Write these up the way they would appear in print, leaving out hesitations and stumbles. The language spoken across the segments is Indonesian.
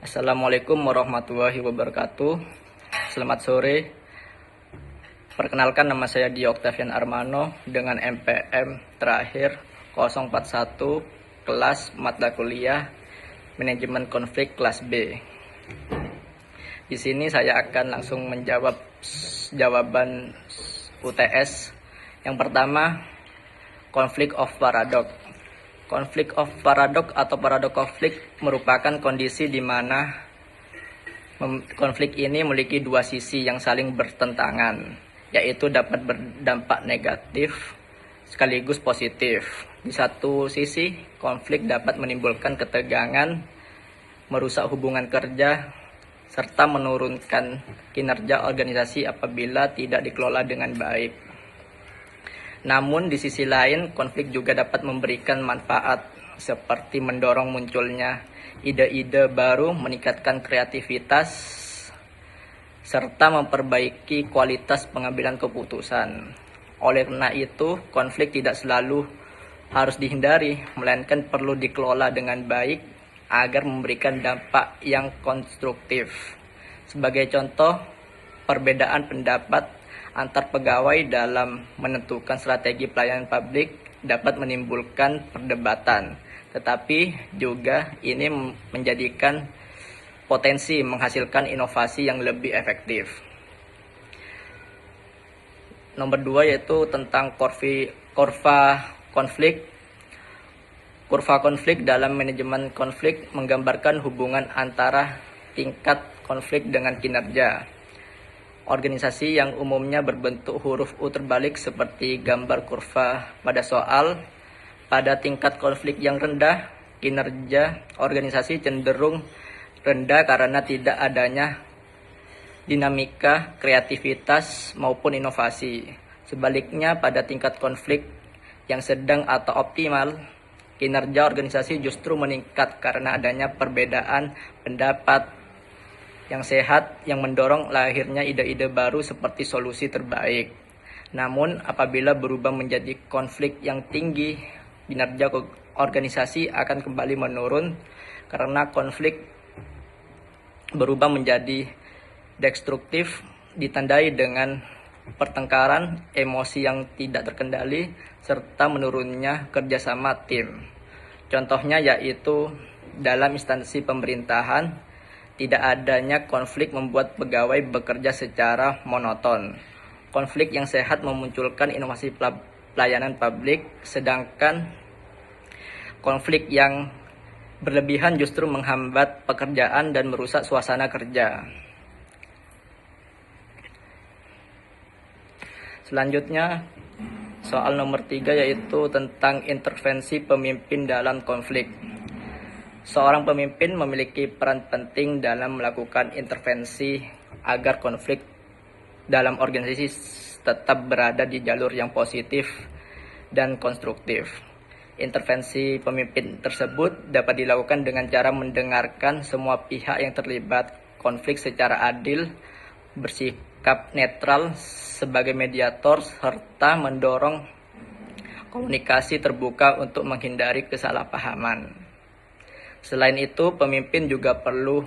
Assalamualaikum warahmatullahi wabarakatuh. Selamat sore. Perkenalkan, nama saya Dio Octavian Armano dengan MPM terakhir 041 kelas mata kuliah Manajemen Konflik kelas B. Di sini saya akan langsung menjawab jawaban UTS. Yang pertama, Conflict of Paradox. Conflict of paradox atau paradox konflik merupakan kondisi di mana konflik ini memiliki dua sisi yang saling bertentangan, yaitu dapat berdampak negatif sekaligus positif. Di satu sisi, konflik dapat menimbulkan ketegangan, merusak hubungan kerja, serta menurunkan kinerja organisasi apabila tidak dikelola dengan baik. Namun di sisi lain, konflik juga dapat memberikan manfaat seperti mendorong munculnya ide-ide baru, meningkatkan kreativitas, serta memperbaiki kualitas pengambilan keputusan. Oleh karena itu, konflik tidak selalu harus dihindari, melainkan perlu dikelola dengan baik agar memberikan dampak yang konstruktif. Sebagai contoh, perbedaan pendapat antar pegawai dalam menentukan strategi pelayanan publik dapat menimbulkan perdebatan, tetapi juga ini menjadikan potensi menghasilkan inovasi yang lebih efektif. Nomor 2 yaitu tentang kurva konflik. Kurva konflik dalam manajemen konflik menggambarkan hubungan antara tingkat konflik dengan kinerja. Organisasi yang umumnya berbentuk huruf U terbalik seperti gambar kurva pada soal. Pada tingkat konflik yang rendah, kinerja organisasi cenderung rendah karena tidak adanya dinamika, kreativitas, maupun inovasi. Sebaliknya, pada tingkat konflik yang sedang atau optimal, kinerja organisasi justru meningkat karena adanya perbedaan pendapat yang sehat yang mendorong lahirnya ide-ide baru seperti solusi terbaik. Namun apabila berubah menjadi konflik yang tinggi, kinerja organisasi akan kembali menurun karena konflik berubah menjadi destruktif, ditandai dengan pertengkaran, emosi yang tidak terkendali, serta menurunnya kerjasama tim. Contohnya yaitu dalam instansi pemerintahan, tidak adanya konflik membuat pegawai bekerja secara monoton. Konflik yang sehat memunculkan inovasi pelayanan publik, sedangkan konflik yang berlebihan justru menghambat pekerjaan dan merusak suasana kerja. Selanjutnya, soal nomor 3 yaitu tentang intervensi pemimpin dalam konflik. Seorang pemimpin memiliki peran penting dalam melakukan intervensi agar konflik dalam organisasi tetap berada di jalur yang positif dan konstruktif. Intervensi pemimpin tersebut dapat dilakukan dengan cara mendengarkan semua pihak yang terlibat konflik secara adil, bersikap netral sebagai mediator, serta mendorong komunikasi terbuka untuk menghindari kesalahpahaman. Selain itu, pemimpin juga perlu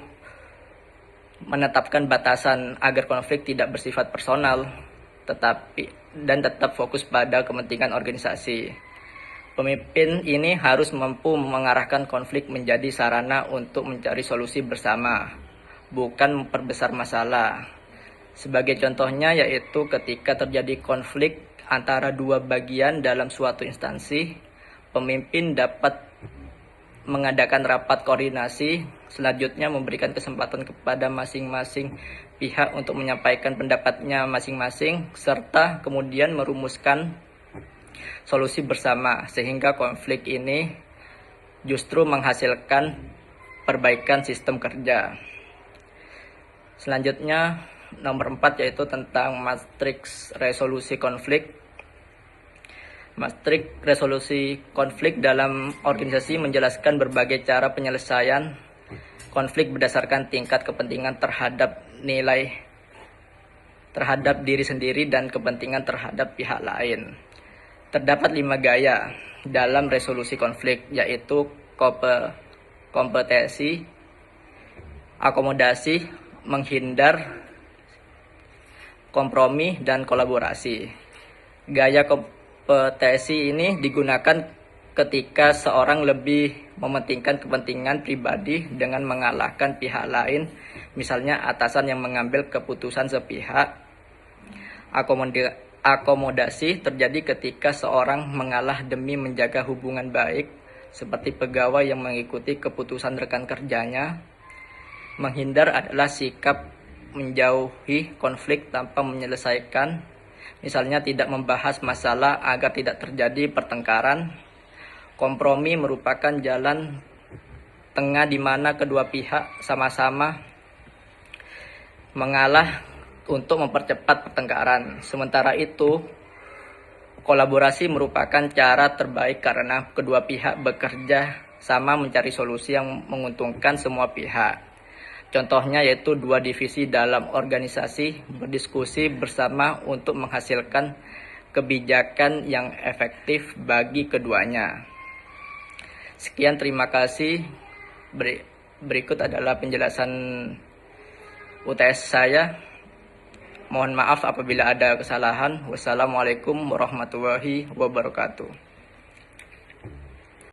menetapkan batasan agar konflik tidak bersifat personal, dan tetap fokus pada kepentingan organisasi. Pemimpin ini harus mampu mengarahkan konflik menjadi sarana untuk mencari solusi bersama, bukan memperbesar masalah. Sebagai contohnya yaitu ketika terjadi konflik antara dua bagian dalam suatu instansi, pemimpin dapat mengadakan rapat koordinasi, selanjutnya memberikan kesempatan kepada masing-masing pihak untuk menyampaikan pendapatnya masing-masing, serta kemudian merumuskan solusi bersama, sehingga konflik ini justru menghasilkan perbaikan sistem kerja. Selanjutnya, nomor 4 yaitu tentang matriks resolusi konflik. Matriks resolusi konflik dalam organisasi menjelaskan berbagai cara penyelesaian konflik berdasarkan tingkat kepentingan terhadap diri sendiri dan kepentingan terhadap pihak lain. Terdapat 5 gaya dalam resolusi konflik, yaitu kompetensi, akomodasi, menghindar kompromi, dan kolaborasi. Gaya kompetensi ini digunakan ketika seorang lebih mementingkan kepentingan pribadi dengan mengalahkan pihak lain, misalnya atasan yang mengambil keputusan sepihak. Akomodasi terjadi ketika seorang mengalah demi menjaga hubungan baik, seperti pegawai yang mengikuti keputusan rekan kerjanya. Menghindar adalah sikap menjauhi konflik tanpa menyelesaikan, misalnya tidak membahas masalah agar tidak terjadi pertengkaran. Kompromi merupakan jalan tengah di mana kedua pihak sama-sama mengalah untuk mempercepat pertengkaran. Sementara itu, kolaborasi merupakan cara terbaik karena kedua pihak bekerja sama mencari solusi yang menguntungkan semua pihak. Contohnya yaitu dua divisi dalam organisasi berdiskusi bersama untuk menghasilkan kebijakan yang efektif bagi keduanya. Sekian, terima kasih. Berikut adalah penjelasan UTS saya. Mohon maaf apabila ada kesalahan. Wassalamualaikum warahmatullahi wabarakatuh.